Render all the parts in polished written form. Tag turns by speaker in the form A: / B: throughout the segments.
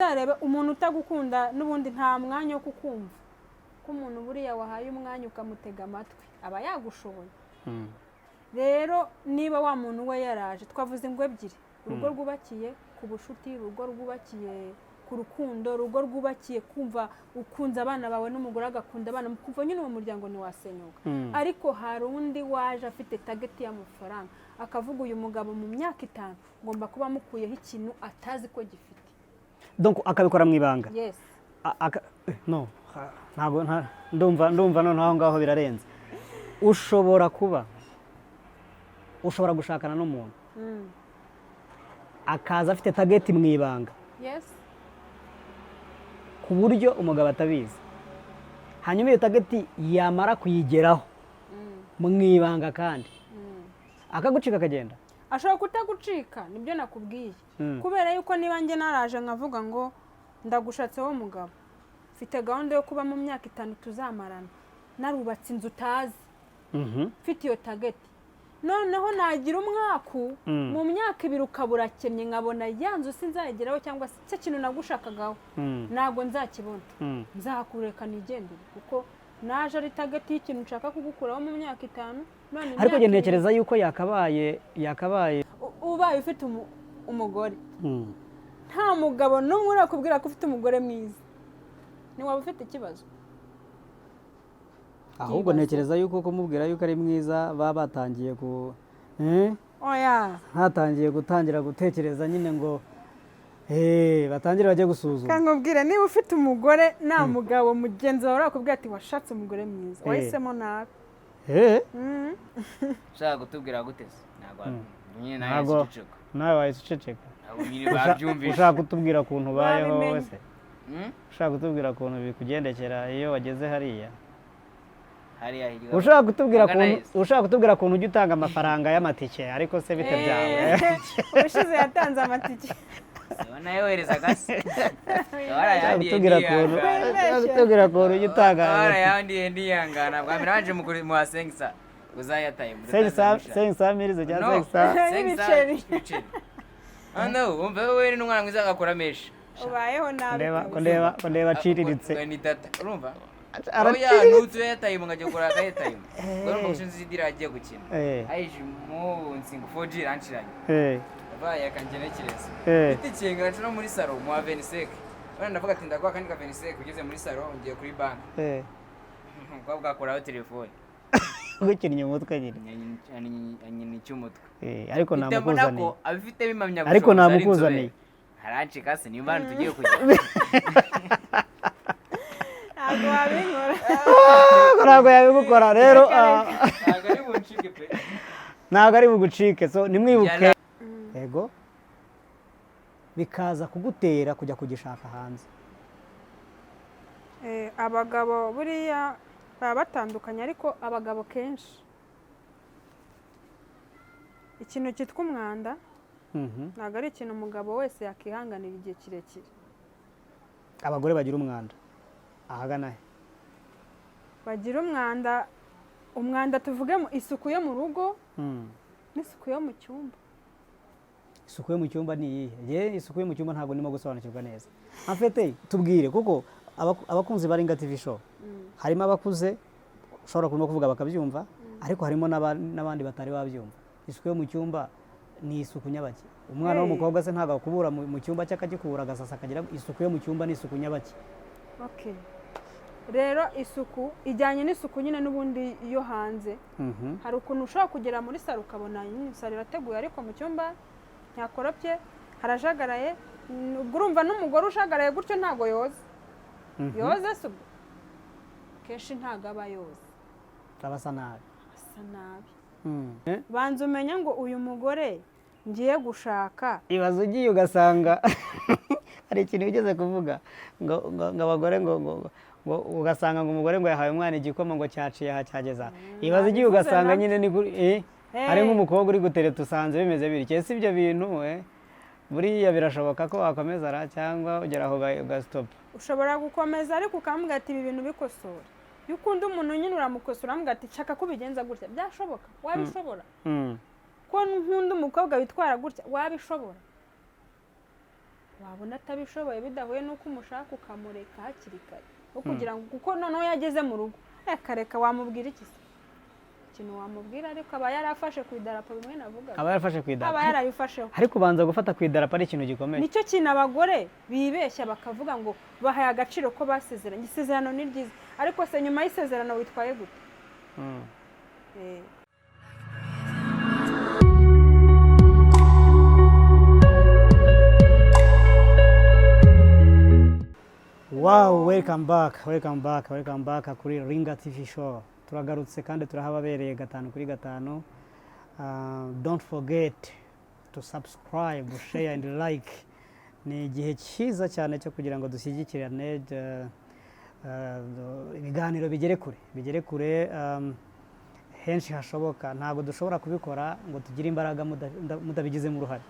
A: Zarebe umuntu utagukunda n'ubundi nta mwanya wo kukumva ko umuntu buriya wahaye umwanya ukamutega amatwi aba yagushoboye. Rero niba wa muntu we yaraje twavuze ngo ebyiri urugo rwubakiye ku bushuti, urugo rwubakiye ku rukundo, urugo rwubakiye kumva ukunze abana bawe n'umugore agakunda abana mukumva nyine uwo muryango ni wasenyuka. Ariko hari undi waje afite target y'amafaranga akavuga uyu mugabo mu myaka 5 ngomba kuba mukuyeho ikintu atazi ko gifite,
B: donc akabikora mu ibanga.
A: Yes.
B: No ntago ndumva none aho ngaho birarenze. ushobora gushakana n'umuntu akaza afite target mu ibanga.
A: Yes.
B: Ku buryo umugabo atabizi, hanyuma iyo target yamara kuyigeraho mu ibanga kandi akagucika akagenda.
A: Ashobora kutagucika nibyo nakubwiye, kubera yuko niba nge naraje nkavuga ngo ndagushatse wo mugabo mfite gahunda yo kuba mu myaka 5 tuzamarana, narubatse inzu utazi, mfite iyo target, noneho nagira umwaku mu myaka 2 ukaburakemye nkabona yanzu sinzageraho cyangwa se kintu nagushakagaho nago nzakibona, nzakureka nigendere kuko naje ari target y'ikintu nshaka kugukuraho mu myaka 5. None
B: ariko nge ntekereza yuko yakabaye
A: ubaye ufite umugore nta mugabo n'umwe urakubwira ko ufite umugore mwiza ni waba ufite ikibazo.
B: Ahubwo ntekereza yuko kumubwira yuko ari mwiza baba batangiye hatangiye gutangira gutekereza nyine ngo batangire bajye gusuzuma.
A: Kankubwira niba ufite umugore nta mugabo mugenzi wawe urakubwira ati washatse umugore mwiza wahisemo nabi.
C: Ushaka kutubwira gutese
B: nawe wahise uceceka. Ushaka kutubwira ukuntu ubayeho wese, ushaka kutubwira ukuntu bikugendekera iyo wageze hariya, ushaka kutubwira ukuntu ujya utanga amafaranga y'amatike ariko se bite byawe.
A: Ubushize yatanze amatike
C: ubona yohereza gasi
B: kutubwira ukuntu ujya utanga
C: yandi ndiyangana bwa mbere waje mu wasengisa uzayataye mu
B: sengisa mirizo cyangwa
A: ibiceri.
C: Ano umva wewe n'umwana mwiza agakora mesha
A: ubayeho nabi
B: ko ndeba aciriritse
C: ni data urumva oya nutu yataye mu ngajye gukora akayataye urumva kushinzi zidira agiye gukina ayije mu nsingo 4G ranchiranye baye akangenekereza biti kinga no muri salo mu Avenisek bana ndavuga ati ndagwa kandi ka Avenisek ugeze muri salo ngiye kuri bank kwa bwakoraho telefone
B: gukinnye umutwe
C: nyine cy'umutwe
B: ariko namukuzaniye
C: abifite bimamya gushora
B: ariko namukuzaniye
C: haranci kase niyo mpamvu tugiye kujya
A: ntabwo wabinkora
B: ntabwo yabigukora rero
C: ntabwo ari buncike pe
B: ntabwo ari bugucike. So nimwibuke yego bikaza kugutera kujya kugishaka hanze.
A: Abagabo buriya baba batandukanye ariko abagabo kenshi ikintu cyitwa umwanda ntabwo ari ikintu umugabo wese yakihanganira igihe kirekire.
B: Abagore bagira umwanda ahagana he?
A: Bagira umwanda tuvuge mu isuku yo mu rugo n'isuku yo mu cyumba.
B: Isuku yo mu cyumba ni iyihe? Isuku yo mu cyumba ntabwo ndimo gusobanukirwa neza. Afite tubwire kuko abakunzi bari TV show harimo abakuze ushobora kuvuga bakabyumva ariko harimo n'abandi batari babyumva. Isuku yo mu cyumba ni isuku nyabaki? Umwana w'umukobwa se ntago kubura mu cyumba cy'akagikura agasasa akagira isuku yo mu cyumba ni isuku nyabaki?
A: Okay, rero isuku ijyanye n'isuku nyine n'ubundi yo hanze. Hari ukuntu ushobora kugera muri salo ukabona salo irateguye ariko mu cyumba nyakoropye harajagaraye. Urumva n'umugore ushagaraye gutyo ntago yoza yoza se kenshi ntago aba yoza,
B: abasa nabi.
A: Banza umenya ngo uyu mugore ngiye gushaka.
B: Ibaze ugiye ugasanga hari ikintu ugeze kuvuga ngo abagore ngo ugasanga ngo umugore ngo yahaye umwana igikoma ngo cyaciye cyageza. Ibaze ugiye ugasanga nyine ni hari nk'umukobwa uri gutereta usanze bimeze bityo. Si ibyo bintu buriya birashoboka ko wakomeza cyangwa ugeraho ugastop.
A: Ushobora gukomeza ariko ukambwira ati ibi bintu bikosora. Iyo ukunda umuntu nyine uramukosora ambwira ati shaka kubigenza gutya byashoboka wabishobora. Ko nkunda umukobwa witwara gutya wabishobora. wabona atabishoboye bidahuye n'uko umushaka ukamureka hakiri kare kugira ngo kuko noneho yageze mu rugo reka wamubwira iki se ikintu wamubwira ariko aba yarafashe ku idarapo bimwe navuga
B: aba yarafashe ku idarapo
A: aba yarabifasheho
B: ariko ubanza gufata ku idarapo ari ikintu gikomeye
A: nicyo kintu abagore bibeshya bakavuga ngo bahaye agaciro ko basezeranye isezerano ni ryiza ariko se nyuma y'isezerano witwaye gute
B: Wow, welcome back kuri Ringa TV show. Turagarutse kandi turahababereye 5/5. Don't forget to subscribe, share and like. Ni igihe cyiza cyane cyo kugira ngo dushyigikirane ibiganiro bigere kure henshi hashoboka. Ntabwo dushobora kubikora ngo tugire imbaraga mutabigizemo uruhare.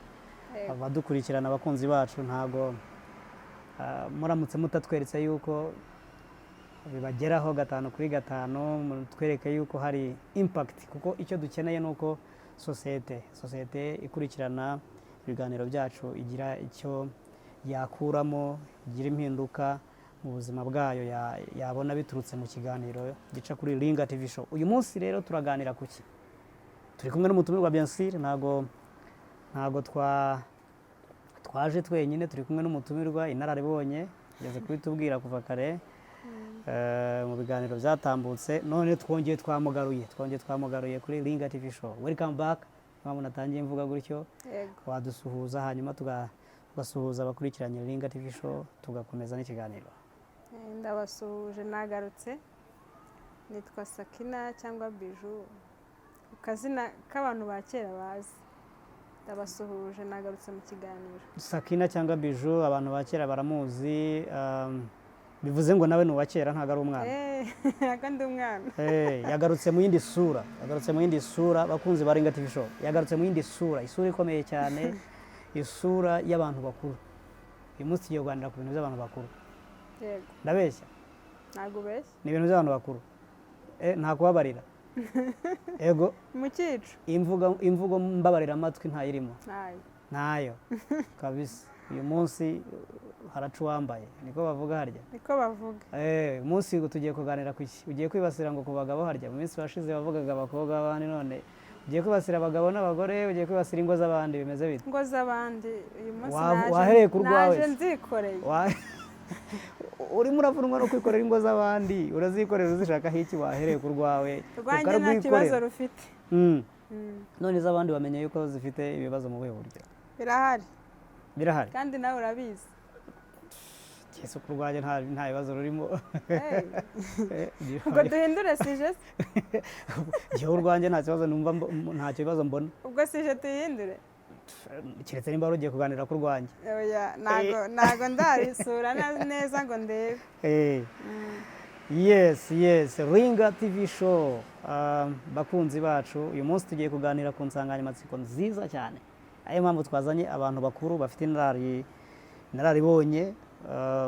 B: Abadukurikirana abakunzi bacu ntabwo muramutse mutatweretse yuko bibageraho 5/5 twereke yuko hari impact kuko icyo dukeneye nuko societe ikurikirana ibiganiro byacu igira icyo yakuramo igira impinduka mu buzima bwayo yabona biturutse mu kiganiro gica kuri Ringa TV show. Uyu munsi rero turaganira kuki turi kumwe n'umutumirwa bien sûr ntago twaje twenyine turi kumwe n'umutumirwa inararibonye yageze kubitubwira kuva kare mu biganiro byatambutse none twongeye twamugaruye kuri Ringa TV show. Welcome back mpamvu natangiye mvuga gutyo wadusuhuza hanyuma tugasuhuza abakurikiranye Ringa TV show tugakomeza n'ikiganiro.
A: Ndabasuhuje nagarutse nitwa Sakina cyangwa Bijou ukazina k'abantu ba kera bazi ndabasuhuje nagarutse mu kiganiro.
B: Sakina cyangwa Bijou abantu ba kera baramuzi bivuze ngo nawe nuwakera ntago ari umwana
A: kandi umwana
B: yagarutse mu yindi sura bakunzi ba Ringa TV show yagarutse mu yindi isura ikomeye cyane isura y'abantu bakuru. Uyu munsi tugiye kuganira ku bintu by'abantu bakuru.
A: Yego
B: ndabeshya
A: ntago beshya
B: ni ibintu by'abantu bakuru nta kubabarira ego
A: mu cyico
B: imvugo mbabarira amatwi ntayirimo
A: nayo
B: kabisa. Uyu munsi haracu wambaye niko bavuga harya
A: niko bavuga
B: umunsi tugiye kuganira ku iki ugiye kwibasira ngo ku bagabo harya mu minsi washize bavugaga abakobwa b'abandi none ugiye kwibasira abagabo n'abagore ugiye kwibasira ingo z'abandi bimeze bite
A: ingo z'abandi uyu munsi
B: wahereye ku rwawe
A: naje nzikoreye
B: urimo uravunwa no kwikorera ingo z'abandi urazikorera uzishakaho iki wahereye ku rwawe
A: rwanjye nta kibazo rufite
B: none iz'abandi bamenye yuko zifite ibibazo mu buhe buryo birahari kandi
A: nawe urabizi
B: Yesu ku rwanjye nta bibazo rurimo
A: ubwo duhindure sije
B: yewe urwanjye nta kibazo mbona
A: ubwo sije tuyihindure
B: keretse nimba rugiye kuganira ku rwanjye
A: ntago ndarisura neza ngo ndebe
B: yes Ringa TV show. Bakunzi bacu uyu munsi tugiye kuganira ku nsanganyamatsiko nziza cyane ayo mpamvu twazanye abantu bakuru bafite inararibonye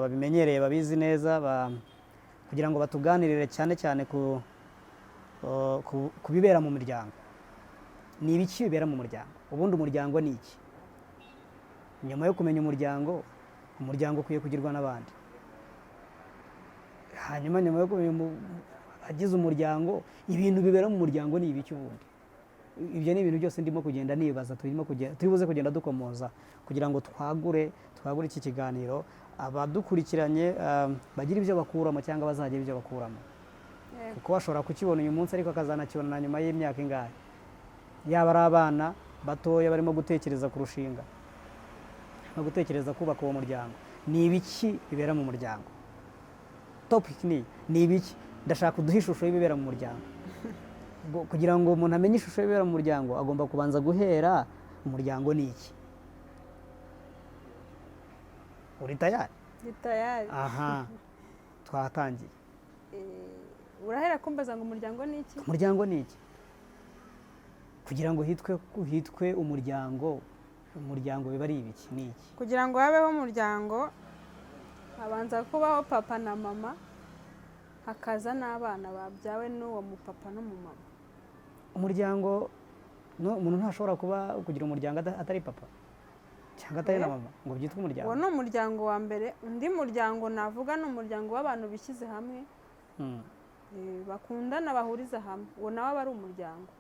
B: babimenyereye babizi neza kugira ngo batuganirire cyane ku bibera mu miryango. Ni ibiki bibera mu muryango ubundi umuryango ni iki? Nyuma yo kumenya umuryango ukwiye kugirwa n'abandi hanyuma nyuma yo kumenya agize umuryango ibintu bibera mu muryango ni ibiki ubundi? Ibyo ni ibintu byose ndimo kugenda nibaza turibuze kugenda dukomoza kugira ngo twagure iki kiganiro abadukurikiranye bagira ibyo bakuramo cyangwa bazagira ibyo bakuramo kuko bashobora kukibona uyu munsi ariko akazanakibona nyuma y'imyaka ingahe yaba ari abana batoya barimo gutekereza kurushinga no gutekereza kubaka uwo muryango. Ni ibiki bibera mu muryango? Topic ni ibiki? Ndashaka kuduha ishusho y'ibibera mu muryango kugira ngo umuntu amenye ishusho y'ibibera mu muryango agomba kubanza guhera umuryango ni iki. Uri tayari?
A: Ndi tayari.
B: Aha twatangiye.
A: Urahera kumbaza ngo umuryango ni iki?
B: Umuryango ni iki kugira ngo hitwe umuryango biba ari ibiki ni iki?
A: Kugira ngo habeho umuryango habanza kubaho papa na mama hakaza n'abana babyawe n'uwo mupapa n'umumama.
B: Umuryango umuntu ntashobora kugira umuryango atari papa cyangwa atari na mama ngo byitwe umuryango.
A: uwo ni umuryango wa mbere. Undi muryango navuga ni umuryango w'abantu bishyize hamwe bakundana bahuriza hamwe, uwo nawe aba ari umuryango.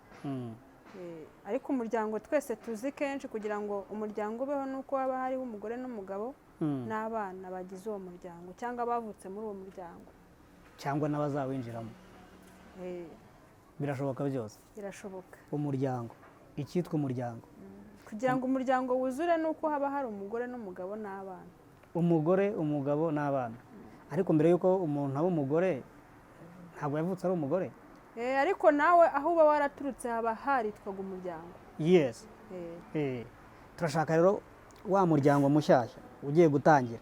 A: Ariko umuryango twese tuzi kenshi kugira ngo umuryango ubeho nuko haba hariho umugore n'umugabo n'abana bagize uwo muryango cyangwa bavutse muri uwo muryango
B: cyangwa n'abazawinjiramo. Birashoboka byose.
A: Birashoboka.
B: Umuryango, icyitwa umuryango,
A: kugira ngo umuryango wuzure nuko haba hari umugore n'umugabo n'abana.
B: Umugore, umugabo n'abana. Ariko mbere y'uko umuntu aba umugore ntabwo yavutse ari umugore.
A: Ariko nawe aho uba waraturutse haba haritwaga umuryango.
B: Yes. Turashaka rero wa muryango mushyashya ugiye gutangira.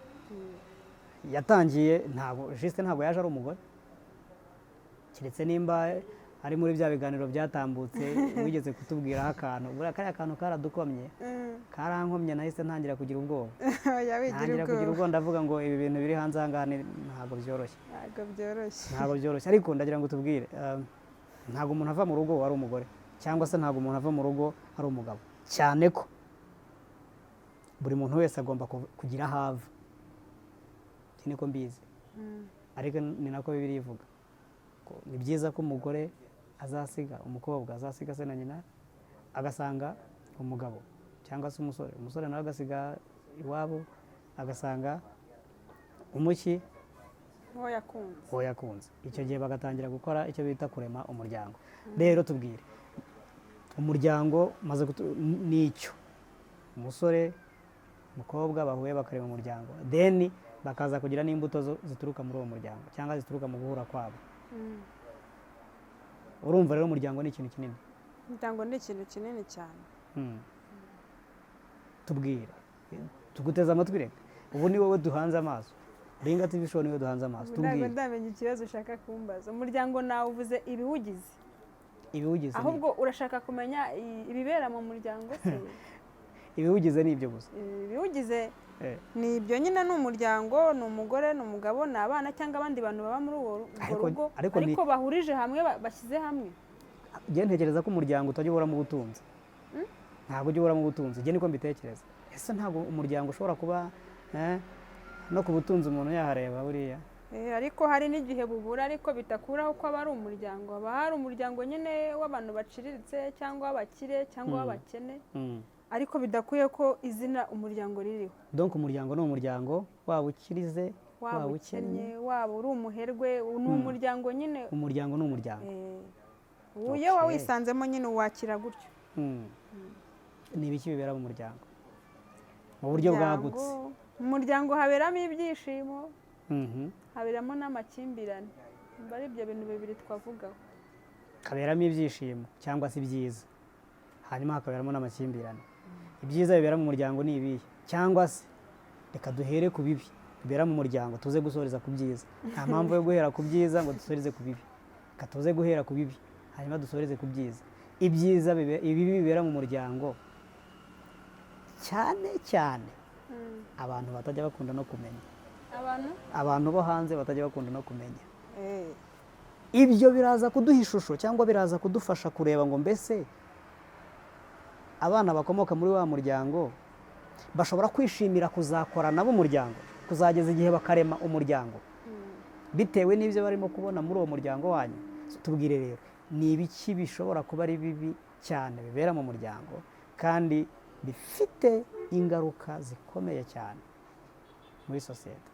B: Yatangiye ntabwo yaje ari umugore, keretse nimba ari muri bya biganiro byatambutse wigeze kutubwiraho akantu. Buriya kariya kantu karadukomye, karankomye, nahise ntangira kugira ubwoba. Ndavuga ngo ibi bintu biri hanze aha ngaha ntabwo byoroshye. Ntabwo byoroshye. Ariko ndagira ngo tubwire, ntabwo umuntu ava mu rugo ari umugore, cyangwa se ntabwo umuntu ava mu rugo ari umugabo, cyane ko buri muntu wese agomba kugira aho ava. Iki niko mbizi. Ariko ni nako Bibiliya ivuga. Ni byiza ko umugore azasiga umukobwa, azasiga se na nyina, agasanga umugabo cyangwa se umusore nawe agasiga iwabo, agasanga umuki uwo yakunze. Icyo gihe bagatangira gukora icyo bita kurema umuryango. Rero tubwire, umuryango ni icyo umusore umukobwa bahuye bakarema umuryango, deni bakaza kugira n'imbuto zituruka muri uwo muryango cyangwa zituruka mu guhura kwabo. Urumva rero umuryango ni ikintu kinini.
A: Umuryango ni ikintu kinini cyane.
B: Tubwire, tuguteze amatwi reka. Ubu ni wowe duhanze amaso. Ringa TV Show niwe duhanze amaso.
A: Tubwire. Ndamenya ikibazo ushaka kumbaza. Umuryango nawe uvuze ibiwugize.
B: Ibiwugize.
A: Ahubwo urashaka kumenya ibibera mu muryango se?
B: Ibiwugize ni ibyo gusa.
A: Ibiwugize ni ibyo nyine, ni umuryango, ni umugore, ni umugabo, ni abana cyangwa abandi bantu baba muri urwo rugo ariko bahurije hamwe, bashyize hamwe.
B: Njye ntekereza ko umuryango utajya uburamo ubutunzi. Ntabwo ujya uburamo ubutunzi. Njye niko mbitekereza. Ese ntabwo umuryango ushobora kuba no ku butunzi umuntu yahareba buriya.
A: Ariko hari n'igihe bubura, ariko bitakuraho ko aba ari umuryango. Haba hari umuryango nyine w'abantu baciriritse cyangwa w'abakire cyangwa w'abakene, ariko bidakuye ko izina umuryango ririho.
B: Donc umuryango ni umuryango, waba ukirize,
A: waba ukennye, waba uri umuherwe, ni umuryango nyine.
B: Umuryango ni umuryango.
A: Iyo wawisanzemo nyine uwakira gutyo.
B: Ni ibiki bibera mu muryango mu buryo bwagutse?
A: Mu muryango haberamo ibyishimo, haberamo n'amakimbirane. Ari ibyo bintu bibiri twavugaho.
B: Haberamo ibyishimo cyangwa se ibyiza, hanyuma hakaberamo n'amakimbirane. Ibyiza bibera mu muryango ni ibihe? Cyangwa se reka duhere ku bibi bibera mu muryango, tuze gusoreza ku byiza. Nta mpamvu yo guhera ku byiza ngo dusoreze ku bibi. Reka tuze guhera ku bibi hanyuma dusoreze ku byiza. Ibyiza ibibi bibera mu muryango cyane cyane abantu batajya bakunda no kumenya. Abantu bo hanze batajya bakunda no kumenya. Ibyo biraza kuduha ishusho cyangwa biraza kudufasha kureba ngo mbese abana bakomoka muri wa muryango bashobora kwishimira kuzakora nabo umuryango, kuzageza igihe bakarema umuryango bitewe n'ibyo barimo kubona muri uwo muryango wanyu. Tubwire rero, ni ibiki bishobora kuba ari bibi cyane bibera mu muryango kandi bifite ingaruka zikomeye cyane muri sosiyete?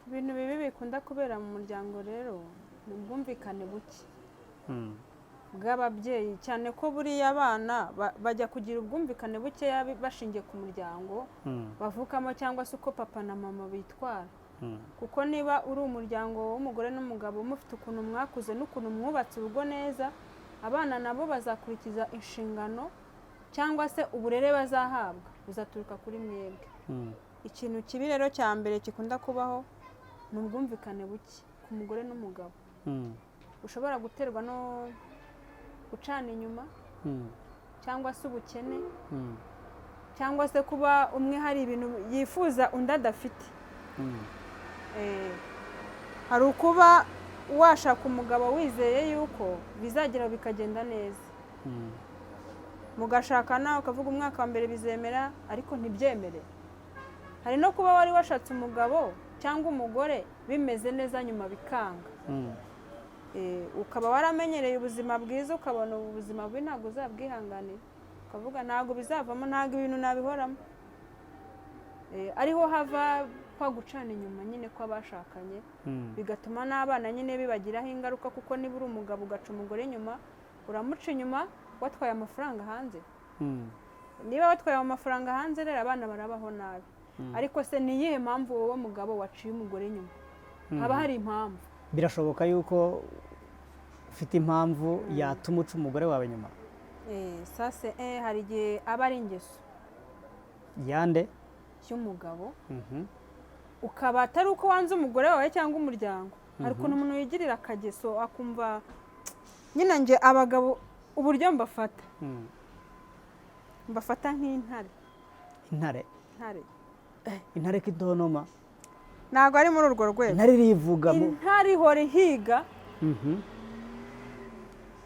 A: Ibintu bibi bikunda kubera mu muryango rero ni ubwumvikane buke bw'ababyeyi, cyane ko buriya abana bajya kugira ubwumvikane bukeya bashingiye ku muryango bavukamo cyangwa se uko papa na mama bitwara. Kuko niba uri umuryango w'umugore n'umugabo mufite ukuntu mwakuze n'ukuntu mwubatse urugo neza, abana nabo bazakurikiza inshingano cyangwa se uburere bazahabwa buzaturuka kuri mwebwe. Ikintu kibi rero cya mbere gikunda kubaho ni ubwumvikane buke ku mugore n'umugabo. Ushobora guterwa no gucana inyuma cyangwa se ubukene cyangwa se kuba umwe hari ibintu yifuza undi adafite. Hari ukuba washaka umugabo wizeye yuko bizagera bikagenda neza, mugashakana ukavuga umwaka wa mbere bizemera ariko ntibyemere. Hari no kuba wari washatse umugabo cyangwa umugore bimeze neza nyuma bikanga, ukaba waramenyereye ubuzima bwiza ukabona ubuzima bubi ntabwo uzabwihanganira, ukavuga ntabwo bizavamo, ntabwo ibintu nabihoramo. Ariho hava kwa gucana inyuma nyine kw'abashakanye, bigatuma n'abana nyine bibagiraho ingaruka, kuko niba uri umugabo ugaca umugore inyuma, uramuca inyuma watwaye amafaranga hanze. Niba watwaye amafaranga hanze rero abana barabaho nabi. Ariko se ni iyihe mpamvu wowe mugabo waciye umugore inyuma? Haba hari impamvu.
B: Birashoboka yuko ufite impamvu yatuma uca umugore wawe nyuma?
A: Sase hari igihe aba ari ingeso
B: yande
A: y'umugabo, ukaba atari uko wanze umugore wawe cyangwa umuryango, hari ukuntu umuntu yigirira akageso akumva nyine. nge abagabo uburyo mbafata nk'intare.
B: Intare k'intonoma?
A: Ntabwo ari muri urwo rwego.
B: Intare irivugamo.
A: Intare ihora ihiga,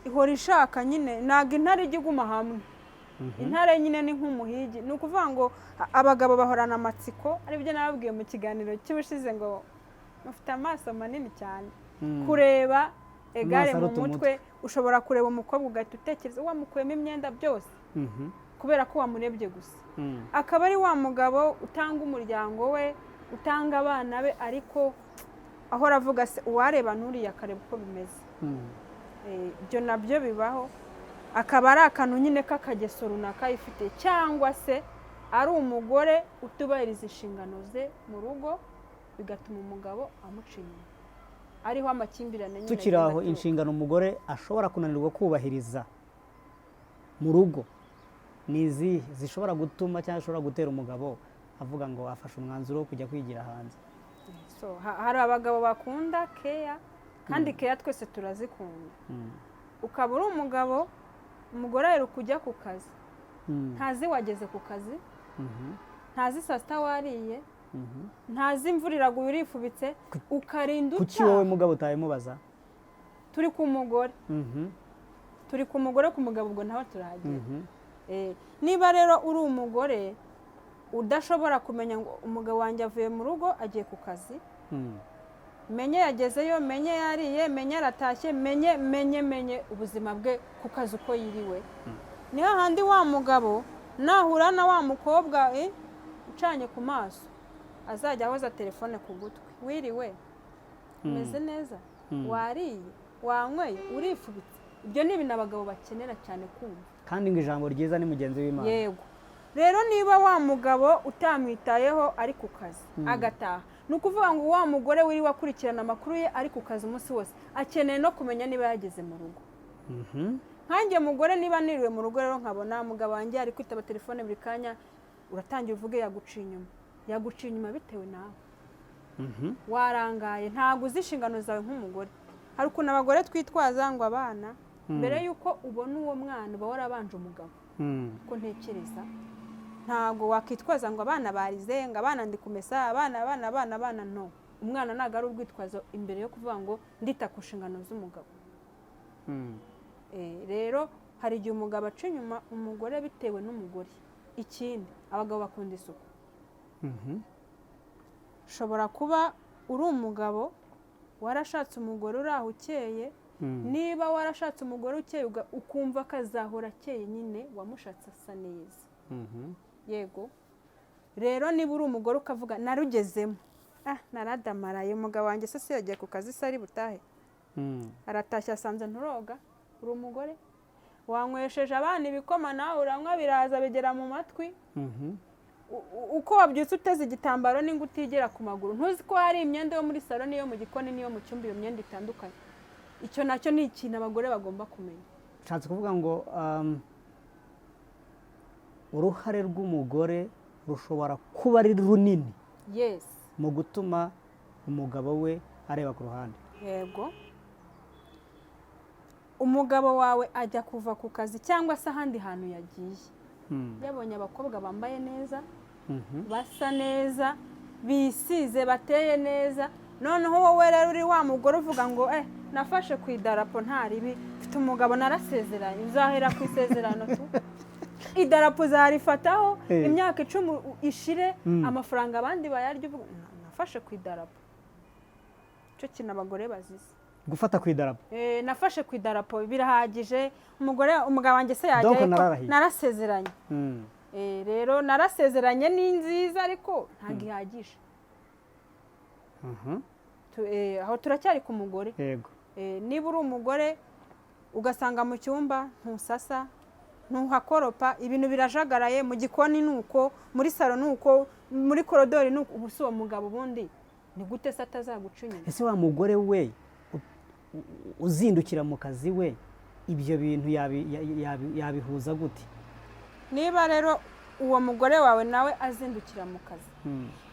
A: ihora ishaka nyine, ntabwo intare ijya iguma hamwe. Intare nyine ni nk'umuhigi. Ni ukuvuga ngo abagabo bahorana amatsiko, aribyo nababwiye mu kiganiro cy'ubushize ngo mufite amaso manini cyane, kureba egare mu mutwe. Ushobora kureba umukobwa ugahita utekereza wamukuyemo imyenda byose kubera ko wamurebye gusa. Akaba ari wa mugabo utanga umuryango we, utanga abana be, ariko ahora avuga se uwareba nturiya akareba uko bimeze. Ibyo nabyo bibaho. Akaba ari akantu nyine k'akageso runaka ifite, cyangwa se ari umugore utubahiriza inshingano ze mu rugo, bigatuma umugabo amuca inyuma, ariho amakimbirane nyine.
B: Tukiri aho, inshingano umugore ashobora kunanirwa kubahiriza mu rugo ni izihe zishobora gutuma cyangwa zishobora gutera umugabo avuga ngo afashe umwanzuro wo kujya kwigira hanze?
A: Hari abagabo bakunda keya, kandi keya twese turazikunda. Ukaba uri umugabo, umugore aheruka kujya ku kazi, ntazi wageze ku kazi, ntazi saa sita wariye, ntazi imvura iraguye urifubitse, ukarinda
B: kuki wowe mugabo utabimubaza?
A: Turi ku mugore, ku mugabo ubwo nawe turahagera. Niba rero uri umugore udashobora kumenya ngo umugabo wanjye avuye mu rugo agiye ku kazi, menye yagezeyo, menye yariye, menye yaratashye, menye ubuzima bwe ku kazi uko yiriwe. Ni hahandi wa mugabo nahura na wa mukobwa ucanye ku maso azajya ahoza telefone ku gutwi, wiriwe, umeze neza, wariye, wanyweye, urifubitse. Ibyo ni ibintu abagabo bakenera cyane kumva,
B: kandi ngo ijambo ryiza ni mugenzi w'Imana.
A: Yego. Rero niba wa mugabo utamwitayeho ari ku kazi agataha, ni ukuvuga ngo wa mugore wiriwe akurikirana amakuru ye ari ku kazi umunsi wose, akeneye no kumenya niba yageze mu rugo. Nkanjye mugore niba niriwe mu rugo rero nkabona umugabo wanjye ari kwitaba telefone buri kanya, uratangira uvuge yaguciye inyuma bitewe nawe. Warangaye, ntabwo uzi inshingano zawe nk'umugore. Hari ukuntu abagore twitwaza ngo abana, mbere y'uko ubona uwo mwana uba warabanje umugabo. Ko ntekereza ntabwo wakitwaza ngo abana barize, ngo abana ndi kumesa, abana no. Umwana ntabwo ari urwitwazo imbere yo kuvuga ngo ndita ku nshingano z'umugabo. Rero hari igihe umugabo aca inyuma umugore bitewe n'umugore. Ikindi, abagabo bakunda isuku. Ushobora kuba uri umugabo warashatse umugore uri aho ukeye, niba warashatse umugore ukeye ukumva akazahora akeye, nyine wamushatse asa neza. Yego. Rero niba uri umugore ukavuga narugezemo, naradamaraye, umugabo wanjye se yagiye ku kazi se ari butahe, aratashye asanze nturoga, uri umugore wanywesheje abana ibikoma, nawe uranywa biraza bigera mu matwi. Uko wabyutse uteze igitambaro n'ingo utigera ku maguru, ntuzi ko hari imyenda yo muri salo n'iyo mu gikoni n'iyo mu cyumba, iyo myenda itandukanye. Icyo nacyo ni ikintu abagore bagomba kumenya.
B: Nshatse kuvuga ngo uruhare rw'umugore rushobora kuba ari runini mu gutuma umugabo we areba ku ruhande.
A: Yego. Umugabo wawe ajya kuva ku kazi cyangwa se ahandi hantu yagiye, yabonye abakobwa bambaye neza, basa neza, bisize, bateye neza, noneho wowe rero uri wa mugore uvuga ngo nafashe ku idarapo nta ribi, mfite umugabo narasezeranye, nzahera ku isezerano tu. idarapo zarifataho imyaka 10 ishire amafaranga abandi bayarya nafashe ku idarapo. Cyo kintu abagore bazize
B: gufata ku idarapo.
A: Nafashe ku idarapo birahagije. Umugabo wanjye se yagiye narasezeranye. Rero narasezeranye ni nziza ariko ntabwo ihagije. Aho turacyari ku mugore.
B: Yego.
A: Niba uri umugore ugasanga mu cyumba ntusasa ntuhakoropa ibintu birajagaraye mu gikoni nuko muri salo nuko muri korodori nuko ubuso uwo mugabo bundi ni gute se atazagucunya?
B: Ese wa mugore we uzindukira mu kazi we ibyo bintu yabihuza gute?
A: Niba rero uwo mugore wawe nawe azindukira mu kazi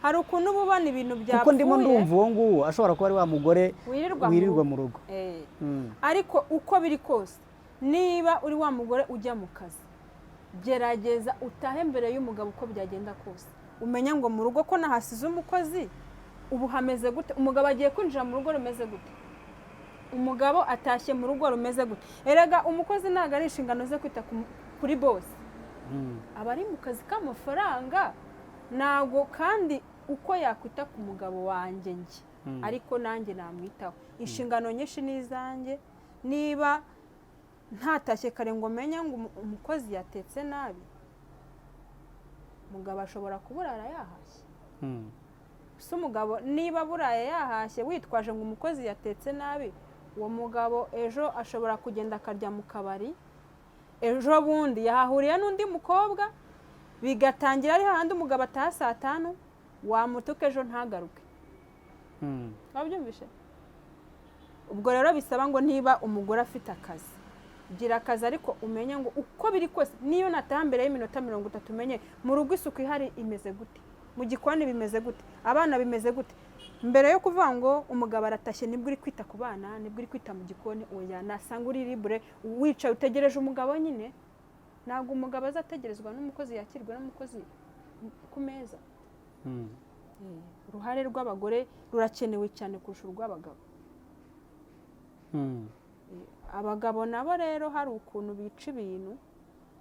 A: hari ukuntu ubona ibintu byapfuye
B: kuko ndimo ndumva uwo nguwo ashobora kuba ari wa mugore wirirwa mu rugo.
A: Ariko uko biri kose niba uri wa mugore ujya mu kazi gerageza utahe mbere y'umugabo uko byagenda kose umenya ngo mu rugo ko nahasize umukozi ubu hameze gute, umugabo agiye kwinjira mu rugo rumeze gute, umugabo atashye mu rugo rumeze gute. Erega umukozi ntago ari inshingano ze kwita kuri boss, aba ari mu kazi k'amafaranga ntago kandi uko yakwita ku mugabo wanjye njye ariko nanjye namwitaho. Inshingano nyinshi n'izanjye. Niba ntatashye kare ngo menya ngo umukozi yatetse nabi umugabo ashobora kuburara yahashye. So umugabo niba buraye yahashye witwaje ngo umukozi yatetse nabi uwo mugabo ejo ashobora kugenda akarya mu kabari, ejo bundi yahahuriye n'undi mukobwa bigatangira ari hahandi umugabo ataha saa 5 wamutuka ejo ntagaruke. Wabyumvishe? Ubwo rero bisaba ngo niba umugore afite akazi gira akazi ariko umenye ngo uko biri kose niyo nataha mbere y'iminota 30 umenye mu rugo isuku ihari imeze gute, mu gikoni bimeze gute, abana bimeze gute. Mbere yo kuvuga ngo umugabo aratashye nibwo uri kwita ku bana nibwo uri kwita mu gikoni, oya nasanga uri libre wicaye utegereje umugabo nyine. Ntabwo umugabo azategerezwa n'umukozi yakirwa n'umukozi ku meza. Uruhare rw'abagore rurakenewe cyane kurusha urw'abagabo. Abagabo nabo rero hari ukuntu bica ibintu.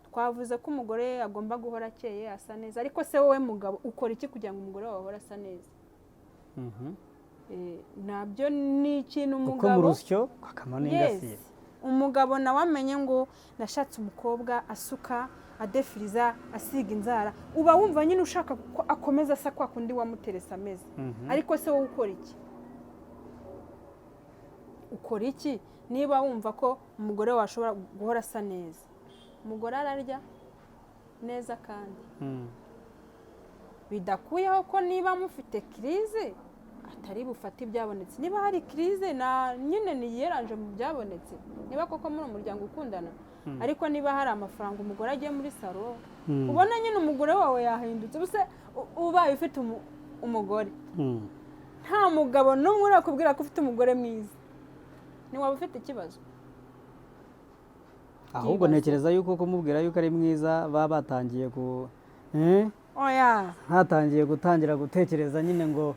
A: Twavuze ko umugore agomba guhora akeye asa neza, ariko se wowe mugabo ukora iki kugira ngo umugore wawe ahore asa neza? Nabyo ni ikintu umugabo
B: uko mu rusyo akamana ingasiye.
A: Umugabo nawe amenye ngo nashatse umukobwa asuka adefiriza asiga inzara, uba wumva nyine ushaka ko akomeza asa kwa kundi wamuteresa ameze. Ariko se wowe ukora iki? Ukora iki niba wumva ko umugore washobora guhora asa neza? Umugore ararya neza kandi bidakuyeho ko niba mufite crise atari bufate ibyabonetse. Niba hari crise na nyine niyeranje mu byabonetse, niba koko muri umuryango ukundana. Ariko niba hari amafaranga umugore agiye muri salo ubona nyine umugore wawe yahindutse, buse ubaye ufite umugore nta mugabo n'umwe urakubwira ko ufite umugore mwiza, ni waba ufite ikibazo.
B: Ahubwo ntekereza yuko kumubwira yuko ari mwiza baba batangiye
A: oya
B: hatangiye gutangira gutekereza nyine ngo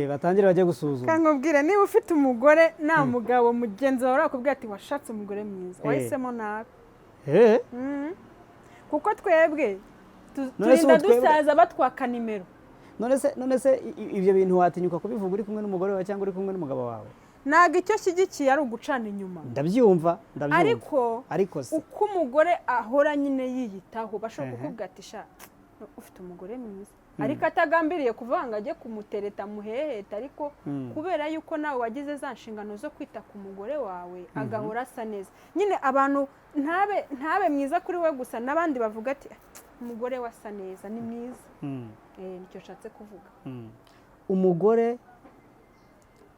B: batangire bajye gusuzuma.
A: Kankubwire niba ufite umugore nta mugabo mugenzi wawe urakubwira ati washatse umugore mwiza wahisemo nabi. Kuko twebwe turinda dusaza batwaka nimero.
B: None se ibyo bintu watinyuka kubivuga uri kumwe n'umugore wawe cyangwa uri kumwe n'umugabo wawe?
A: Ntabwo icyo shyigikiye ari ugucana inyuma.
B: Ndabyumva.
A: Ariko uko umugore ahora nyine yiyitaho bashobora kukubwira ati sha ufite umugore mwiza, ariko atagambiriye kuvanga ajye kumutereta muheheta, ariko kubera yuko nawe wagize za nshingano zo kwita ku mugore wawe agahora asa neza. Nyine abantu ntabe mwiza kuri we gusa n'abandi bavuga ati umugore wasa neza ni mwiza. Nicyo nshatse kuvuga.
B: Umugore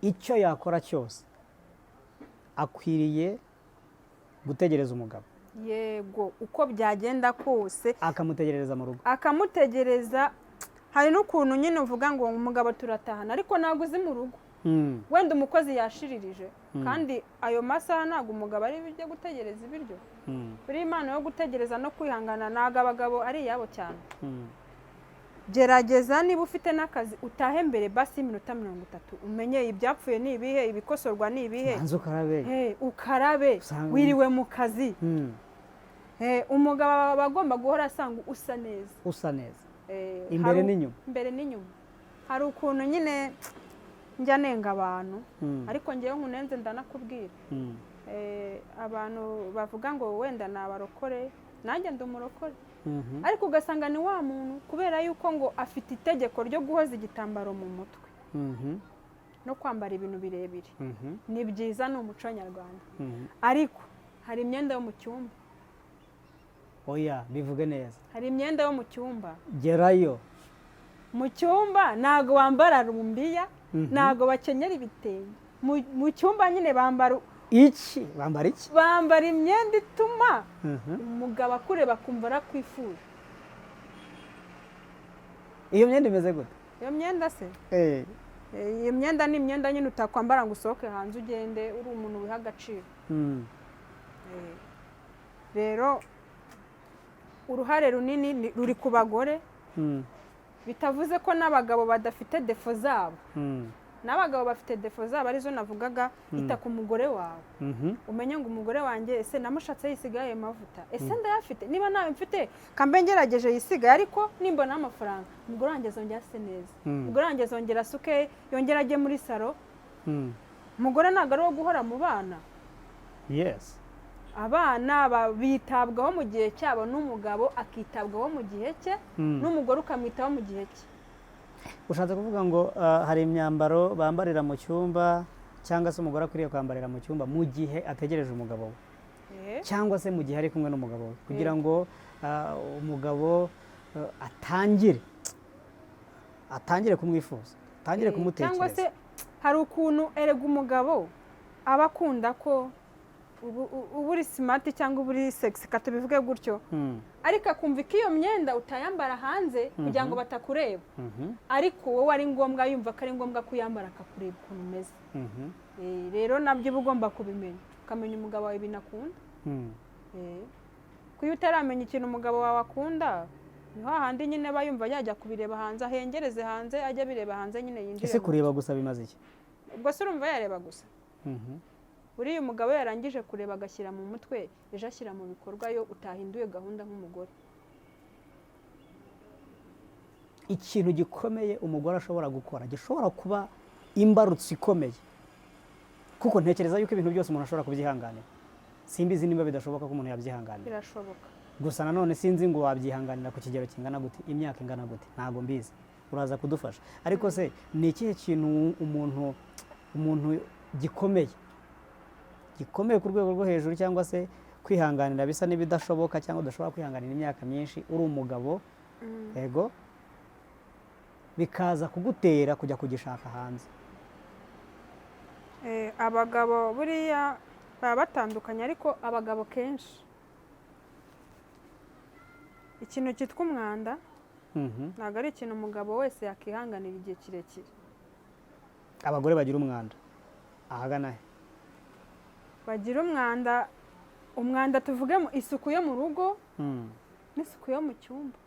B: icyo yakora cyose akwiriye gutegereza umugabo.
A: Yego uko byagenda kose
B: akamutegereza mu rugo,
A: akamutegereza. Hari n'ukuntu nyine uvuga ngo umugabo turatahana ariko ntabwo uzi mu rugo. Wenda umukozi yashiririje kandi ayo masaha ntabwo umugabo ari bijye gutegereza ibiryo. Buri impano yo gutegereza no kwihangana ntabwo abagabo ari iyabo cyane. Gerageza niba ufite n'akazi utahe mbere basi iminota 30 umenye ibyapfuye ni ibihe, ibikosorwa ni ibihe.
B: Ukarabe
A: ukarabe wiriwe mu kazi. umugabo aba agomba guhora asanga usa neza,
B: usa neza imbere n'inyuma,
A: imbere n'inyuma. Hari ukuntu nyine njya nenga abantu, ariko ngewe nkunenze ndanakubwira, abantu bavuga ngo wenda ni abarokore, nanjye ndi umurokore, ariko ugasanga ni wa muntu kubera yuko ngo afite itegeko ryo guhoza igitambaro mu mutwe no kwambara ibintu birebire. Ni byiza, ni umuco nyarwanda, ariko hari imyenda yo mu cyumba.
B: Oya, bivuge neza.
A: Hari imyenda yo mu cyumba.
B: Gerayo.
A: Mu cyumba ntago wambara rumbiya, ntago bakenyera ibitenge. Mu cyumba nyine bambara
B: iki? Bambara iki?
A: Bambara imyenda ituma umugabo akureba akumva arakwifuza.
B: Iyo myenda imeze gute?
A: Iyo myenda se? Iyo myenda ni imyenda nyine utakwambara ngo usohoke hanze ugende uri umuntu wiha agaciro. Rero uruhare runini ruri ku bagore, bitavuze ko n'abagabo badafite defo zabo. N'abagabo bafite defo zabo, arizo navugaga. Ita ku mugore wawe, umenye ngo umugore wanjye ese namushatse yisigaye amavuta, ese ndayafite, niba nawe mfite kambe ngerageje yisigaye, ariko nimbona amafaranga umugore wanjye azongera ase neza, umugore wanjye azongera asuke, yongera ajye muri salo. Umugore ntabwo ari uwo guhora mu bana.
B: Yes.
A: Abana bitabwaho mu gihe cyabo, n'umugabo akitabwaho mu gihe cye, n'umugore ukamwitaho mu gihe cye.
B: Ushatse kuvuga ngo hari imyambaro bambarira mu cyumba, cyangwa se umugore akwiriye kwambarira mu cyumba mu gihe ategereje umugabo we, cyangwa se mu gihe ari kumwe n'umugabo we, kugira ngo umugabo atangire kumwifuza, atangire kumutekereza.
A: Cyangwa se hari ukuntu erega umugabo aba akunda ko uba uri simati cyangwa uba uri segisi, katubivuge gutyo, ariko akumva ko iyo myenda utayambara hanze kugira ngo batakureba, ariko wowe ari ngombwa, yumva ko ari ngombwa kuyambara akakureba ukuntu umeze. Rero nabyo uba ugomba kubimenya, ukamenya umugabo wawe ibintu akunda. Kuko iyo utaramenya ikintu umugabo wawe akunda, ni hahandi nyine aba yumva yajya kubireba hanze, ahengereze hanze, ajya abireba hanze nyine yinjire.
B: Ese kureba gusa bimaze iki?
A: Ubwo se urumva yareba gusa? Uriya umugabo yarangije kureba agashyira mu mutwe, ejo ashyira mu bikorwa yo utahinduye gahunda nk'umugore.
B: Ikintu gikomeye umugore ashobora gukora gishobora kuba imbarutso ikomeye, kuko ntekereza yuko ibintu byose umuntu ashobora kubyihanganira. Simbizi niba bidashoboka ko umuntu yabyihanganira.
A: Birashoboka.
B: Gusa nanone sinzi ngo wabyihanganira ku kigero kingana gute, imyaka ingana gute, ntabwo mbizi, uraza kudufasha. Ariko se ni ikihe kintu umuntu gikomeye ku rwego rwo hejuru, cyangwa se kwihanganira bisa n'ibidashoboka, cyangwa udashobora kwihanganira imyaka myinshi uri umugabo, yego, bikaza kugutera kujya kugishaka hanze?
A: Abagabo buriya baba batandukanye, ariko abagabo kenshi ikintu cyitwa umwanda ntabwo ari ikintu umugabo wese yakihanganira igihe kirekire.
B: Abagore bagira umwanda ahagana he?
A: Bagira umwanda tuvuge isuku yo mu rugo n'isuku yo mu cyumba.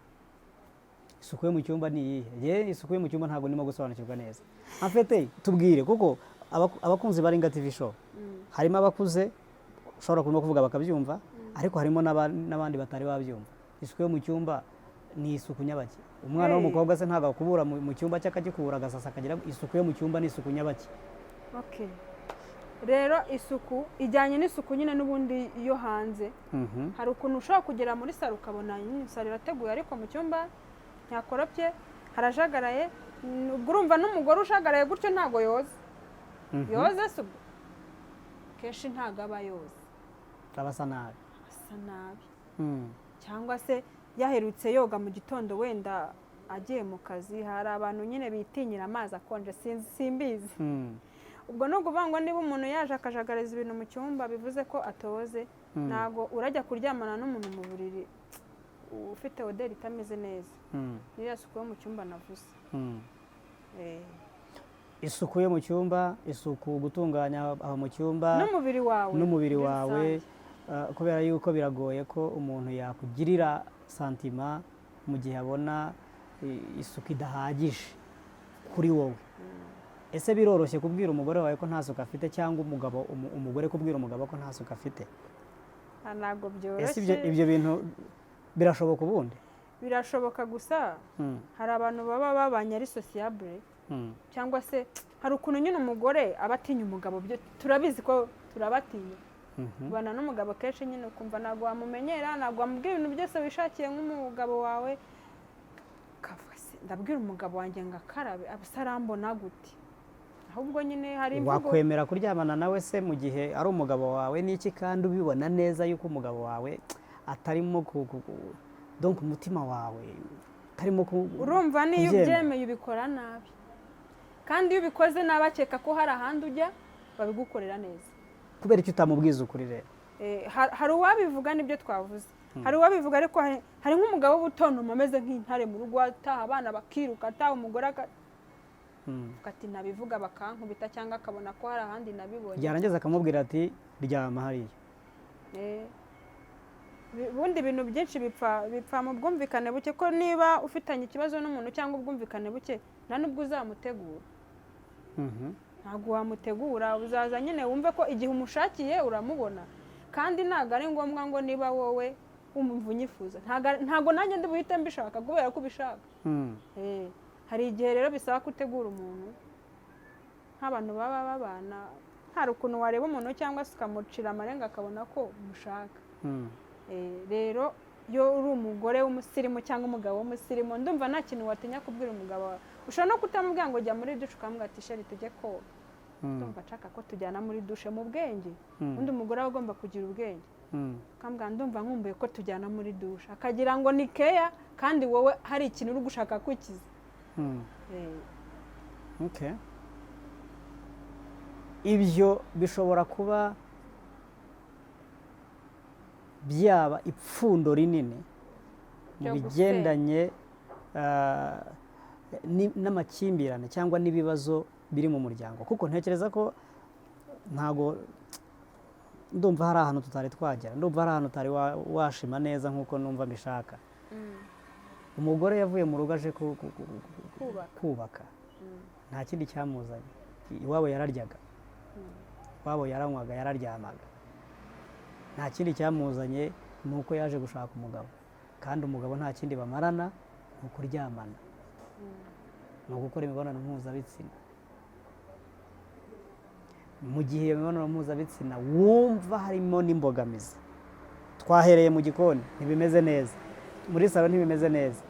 B: Isuku yo mu cyumba ni iyihe? Isuku yo mu cyumba ntabwo ndimo gusobanukirwa neza. Afite tubwire, kuko abakunzi bari Inga TV show harimo abakuze ushobora kuvuga bakabyumva, ariko harimo n'abandi batari babyumva. Isuku yo mu cyumba ni isuku nyabaki? Umwana w'umukobwa se ntabwo akubura mu cyumba cye akagikubura agasasa akagira isuku yo mu cyumba ni isuku nyabaki?
A: Rero isuku ijyanye n'isuku nyine n'ubundi yo hanze. Hari ukuntu ushobora kugera muri salo ukabona salo irateguye, ariko mu cyumba ntakoropye, harajagaraye. Urumva n'umugore ushagaraye gutyo ntabwo yoza. Yoza se ubwo kenshi ntabwo aba yoza,
B: aba asa nabi.
A: Cyangwa se yaherutse yoga mu gitondo wenda agiye mu kazi. Hari abantu nyine bitinyira amazi akonje, simbizi. Ubwo no kuvuga ngo niba umuntu yaje akajagariza ibintu mu cyumba bivuze ko atoze. Ntabwo urajya kuryamana n'umuntu mu buriri ufite oderi itameze neza. Niyo isuku yo mu cyumba navuze.
B: Isuku yo mu cyumba, isuku gutunganya aho mu cyumba n'umubiri wawe, kubera yuko biragoye ko umuntu yakugirira santima mu gihe abona isuku idahagije kuri wowe. Ese biroroshye kubwira umugore wawe ko nta suku afite, cyangwa umugore kubwira umugabo ko nta suku afite?
A: ntabwo
B: ese
A: byoroshye
B: ibyo bintu birashoboka ubundi
A: birashoboka gusa hari abantu baba babanye ari sociable cyangwa se hari ukuntu nyine umugore aba atinya umugabo turabizi ko turabatinya ubana n'umugabo kenshi nyine ukumva ntabwo wamumenyera ntabwo wamubwira ibintu byose wishakiye nk'umugabo wawe ndabwira umugabo wanjye ngo akarabe abasarambona gute ahubwo nyine hari imvugo
B: wakwemera kuryamana nawe se mu gihe ari umugabo wawe n'iki kandi ubibona neza yuko umugabo wawe atarimo donc umutima wawe utarimo
A: urumva niyo ubyemeye ubikora nabi kandi iyo ubikoze nabi akeka ko hari ahandi ujya babigukorera neza
B: kubera icyo utamubwiza ukuri rero
A: hari uwabivuga nibyo twavuze hari uwabivuga ariko hari nk'umugabo w'ubutontoma ameze nk'intare mu rugo ataha abana bakiruka ataha umugore ati nabivuga bakankubita cyangwa akabona ko hari ahandi nabibonye
B: yarangiza akamubwira ati ryama hariya
A: ubundi ibintu byinshi bipfa mu bwumvikane buke ko niba ufitanye ikibazo n'umuntu cyangwa ubwumvikane buke nta n'ubwo uzamutegura ntabwo wamutegura uzaza nyine wumve ko igihe umushakiye uramubona kandi ntabwo ari ngombwa ngo niba wowe wumva unyifuza ntabwo nanjye ndi buhite mbishaka kubera ko ubishaka hari igihe rero bisaba gutegura umuntu nk'abantu baba babana hari ukuntu wareba umuntu cyangwa se ukamucira amarenga akabona ko umushaka rero iyo uri umugore w'umusirimu cyangwa umugabo w'umusirimu ndumva nta kintu watinya kubwira umugabo wawe ushobora no kutamubwira ngo jya muri dushe ukamubwira ati sheri tujye koga ndumva nshaka ko tujyana muri dushe mu bwenge undi umugore aba agomba kugira ubwenge ukamubwira ndumva nkumbuye ko tujyana muri dushe akagira ngo ni keya kandi wowe hari ikintu uri gushaka kwikiza
B: ibyo bishobora kuba byaba ipfundo rinini mu bigendanye n'amakimbirane cyangwa n'ibibazo biri mu muryango kuko ntekereza ko ntabwo ndumva hari ahantu tutari twagera ndumva hari ahantu utari washima neza nk'uko numva mbishaka umugore yavuye mu rugo aje kubaka nta kindi cyamuzanye iwabo yararyaga iwabo yaranywaga yararyamaga nta kindi cyamuzanye ni uko yaje gushaka umugabo kandi umugabo nta kindi bamarana ni ukuryamana ni ugukora imibonano mpuzabitsina mu gihe iyo mibonano mpuzabitsina wumva harimo n'imbogamizi twahereye mu gikoni ntibimeze neza muri salo ntibimeze neza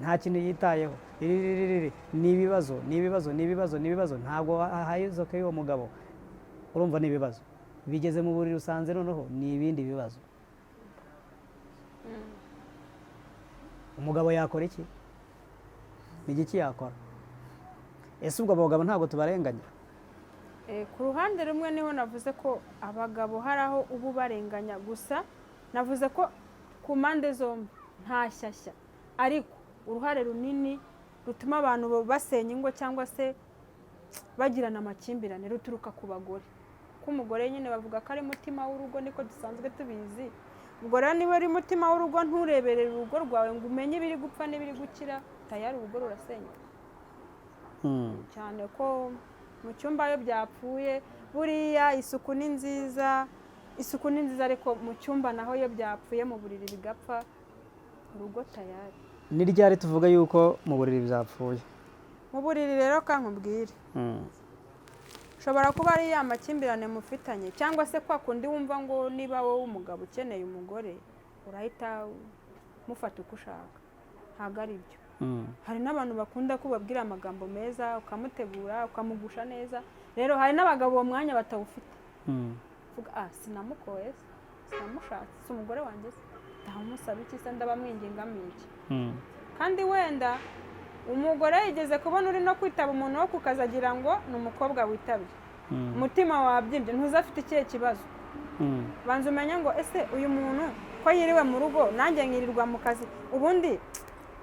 B: nta kintu yitayeho ni ibibazo ntabwo hahizoke y'uwo mugabo urumva ni ibibazo bigeze mu buriri usanze noneho ni ibindi bibazo umugabo yakora iki ni igiki yakora ese ubwo abagabo ntabwo tubarenganya
A: ku ruhande rumwe niho navuze ko abagabo hari aho uba ubarenganya gusa navuze ko ku mpande zombi nta shyashya ariko uruhare runini rutuma abantu basenya ingo cyangwa se bagirana amakimbirane ruturuka ku bagore ko umugore nyine bavuga ko ari umutima w'urugo niko dusanzwe tubizi ubwo rero niba ari umutima w'urugo ntureberere urugo rwawe ngo umenye ibiri gupfa n'ibiri gukira tayari urugo rurasenyuka cyane ko mu cyumba iyo byapfuye buriya isuku ni nziza ariko mu cyumba naho iyo byapfuye mu buriri bigapfa urugo tayari
B: ni ryari tuvuga yuko mu buriri byapfuye
A: mu buriri rero kankubwire ushobora kuba ari ya makimbirane mufitanye cyangwa se kwa kundi wumva ngo niba wowe umugabo ukeneye umugore urahita mufata uko ushaka ntabwo ari byo hari n'abantu bakunda kubabwira amagambo meza ukamutegura ukamugusha neza rero hari n'abagabo uwo mwanya batawufite uvuga sinamukoye sinamushatse si umugore wanjye se ndamusaba iki se ndabamwingingamo iki kandi wenda umugore yigeze kubona uri no kwitaba umuntu wo kukazagira ngo ni umukobwa witabye umutima wabyimbye ntuzafite ikihe kibazo banza umenye ngo ese uyu muntu ko yiriwe mu rugo nanjye nkirirwa mu kazi ubundi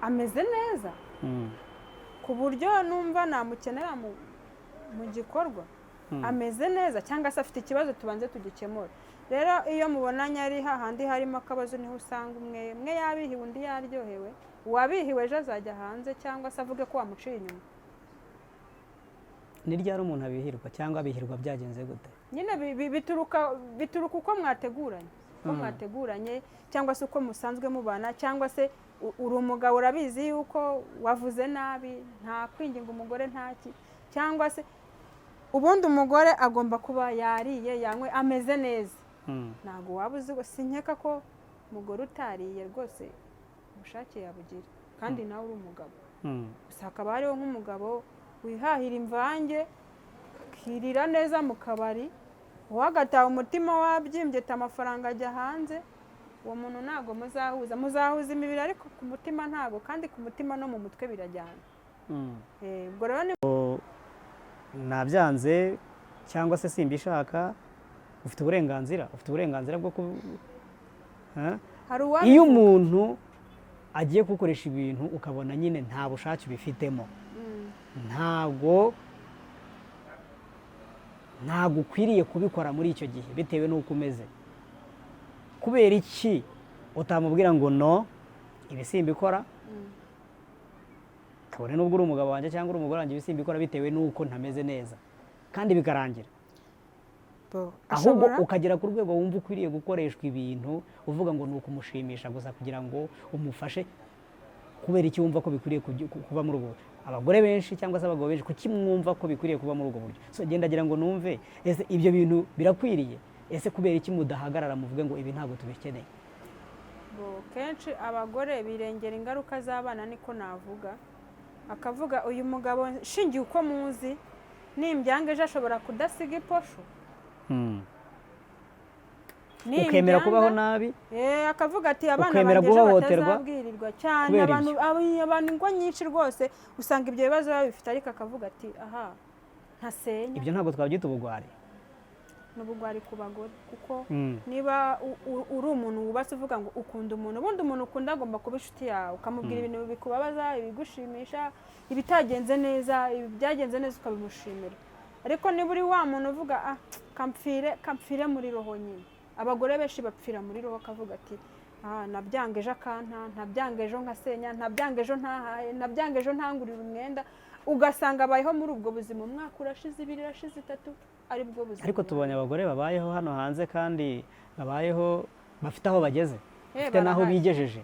A: ameze neza ku buryo numva namukenera mu gikorwa ameze neza cyangwa se afite ikibazo tubanze tugikemura rero iyo mubonanye ari hahandi harimo akabazo niho usanga umwe yabihiwe undi yaryohewe uwabihiwe ejo azajya hanze cyangwa se avuge ko wamuciye inyuma
B: ni ryari umuntu abihirwa cyangwa abihirwa byagenze gute
A: nyine bituruka uko mwateguranye uko mwateguranye cyangwa se uko musanzwe mubana cyangwa se uri umugabo urabizi yuko wavuze nabi nta kwinginga umugore ntaki cyangwa se ubundi umugore agomba kuba yariye yanywe ameze neza ntabwo waba uzi ngo sinkeka ko umugore utariye rwose ubushake yabugira kandi nawe uri umugabo gusa hakaba hariho nk'umugabo wihahira imvange akirira neza mu kabari uwagataha umutima wabyimbye amafaranga ajya hanze uwo muntu ntabwo muzahuza imibiri ariko ku mutima ntabwo kandi ku mutima no mu mutwe birajyana ubwo rero ni
B: nabyanze cyangwa se simbishaka ufite uburenganzira bwo iyo umuntu agiye gukoresha ibintu ukabona nyine nta bushake ubifitemo ntabwo ukwiriye kubikora muri icyo gihe bitewe n'uko umeze kubera iki utamubwira ngo no ibi simbikora kabone n'ubwo uri umugabo wanjye cyangwa uri umugore wanjye ibi simbikora bitewe n'uko ntameze neza kandi bikarangira ahubwo ukagera ku rwego wumva ukwiriye gukoreshwa ibintu uvuga ngo ni ukumushimisha gusa kugira ngo umufashe kubera iki wumva ko bikwiriye kuba muri ubwo abagore benshi cyangwa se abagabo benshi kuki mwumva ko bikwiriye kuba muri ubwo buryo genda agira ngo numve ese ibyo bintu birakwiriye ese kubera iki mudahagarara muvuge ngo ibi ntabwo tubikeneye
A: kenshi abagore birengera ingaruka z'abana niko navuga akavuga uyu mugabo shingiye uko muzi nimbyange ejo ashobora kudasiga iposho
B: ukemera kubaho nabi
A: akavuga ati abana banjye ejo batazabwirirwa cyane abantu ingo nyinshi rwose usanga ibyo bibazo babifite ariko akavuga ati aha ntasenya
B: ibyo ntabwo twabyita ubugwari
A: ni ubugwari ku bagore kuko niba uri umuntu wubatse uvuga ngo ukunda umuntu ubundi umuntu ukunda agomba kuba inshuti yawe ukamubwira ibintu bikubabaza ibigushimisha ibitagenze neza byagenze neza ukabimushimira ariko niba uri wa muntu uvuga kampfire muri roho nyine abagore benshi bapfira muri roho akavuga ati nabyanga ejo akanta ntabyanga ejo nkasenya ntabyanga ejo ntahaye ntabyanga ejo ntangurira umwenda ugasanga abayeho muri ubwo buzima umwaka urashize 2 urashize 3 ari bwo buzima
B: ariko tubonye abagore babayeho hano hanze kandi babayeho bafite aho bageze bafite n'aho bigejeje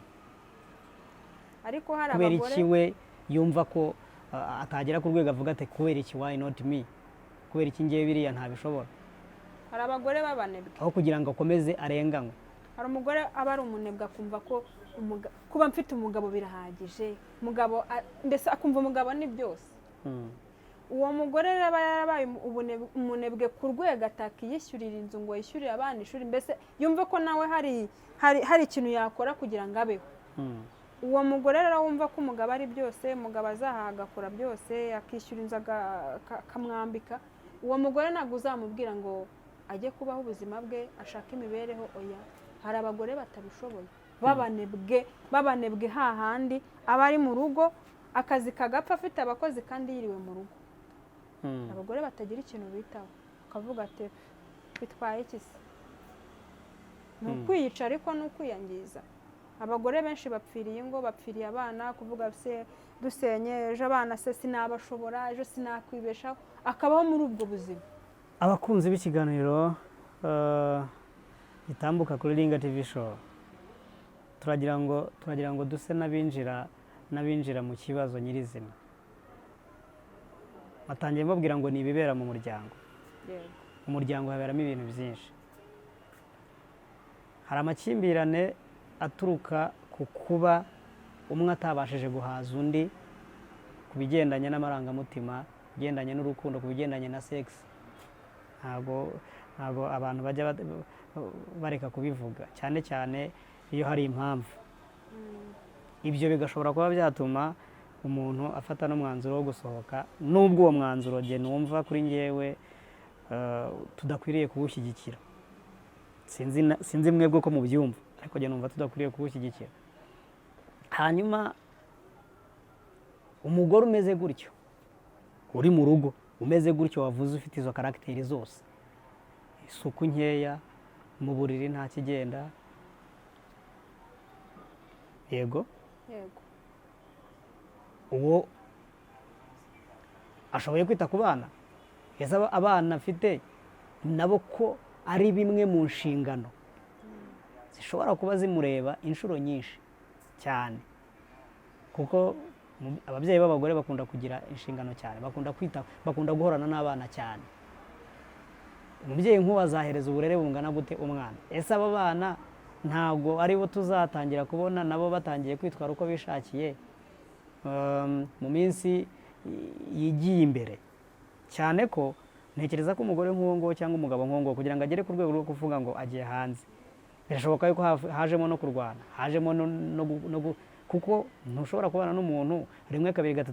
A: ariko hari
B: abagore kubera iki we yumva ko atagera ku rwego avuga ati kubera iki why not me kubera iki ngiye biriya ntabishobora
A: hari abagore b'abanebwe
B: aho kugira ngo akomeze arenganywe
A: hari umugore aba ari umunebwe akumva ko kuba mfite umugabo birahagije umugabo mbese akumva umugabo ni byose uwo mugore aba yarabaye umunebwe ku rwego atakiyishyurira inzu ngo yishyurire abana ishuri mbese yumve ko nawe hari ikintu yakora kugira ngo abeho uwo mugore rero wumva ko umugabo ari byose umugabo azahaha agakora byose akishyura inzu akamwambika uwo mugore ntabwo uzamubwira ngo ajye kubaho ubuzima bwe ashaka imibereho oya hari abagore batabishoboye babanebwe hahandi aba ari mu rugo akazi kagapfa afite abakozi kandi yiriwe mu rugo abagore batagira ikintu bitaho ukavuga ati bitwaye iki se ni ukwiyica ariko ni ukwiyangiza abagore benshi bapfiriye ingo bapfiriye abana kuvuga se dusenye ejo abana se sinabashobora ejo sinakwibeshaho akabaho muri ubwo buzima
B: abakunzi b'ikiganiro gitambuka kuri Ringa TV show turagira ngo duse n'abinjira mu kibazo nyirizina batangiye babwira ngo ni ibibera mu muryango umuryango haberamo ibintu byinshi hari amakimbirane aturuka ku kuba umwe atabashije guhaza undi ku bigendanye n'amarangamutima bigendanye n'urukundo ku bigendanye na sex ntabwo abantu bajya bareka kubivuga cyane cyane iyo hari impamvu ibyo bigashobora kuba byatuma umuntu afata n'umwanzuro wo gusohoka n'ubwo uwo mwanzuro njye numva kuri njyewe tudakwiriye kuwushyigikira sinzi mwebwe ko mubyumva ariko njye numva tudakwiriye kuwushyigikira hanyuma umugore umeze gutyo uri mu rugo umeze gutyo wavuze ufite izo karagiteri zose isuku nkeya mu buriri nta kigenda yego uwo ashoboye kwita ku bana abana afite nabo ko ari bimwe mu nshingano zishobora kuba zimureba inshuro nyinshi cyane, kuko ababyeyi b'abagore bakunda kugira inshingano cyane, bakunda guhorana n'abana cyane. Umubyeyi nk'uwo azahereza uburere bungana gute umwana? Ese aba bana ntabwo aribo tuzatangira kubona nabo batangiye kwitwara uko bishakiye mu minsi yigiye imbere? Cyane ko ntekereza ko umugore nk'uwo nguwo cyangwa umugabo nk'uwo nguwo kugira ngo agere ku rwego rwo kuvuga ngo agiye hanze, birashoboka yuko hajemo no kurwana, hajemo kuko ntushobora kubana n'umuntu rimwe kabiri gatatu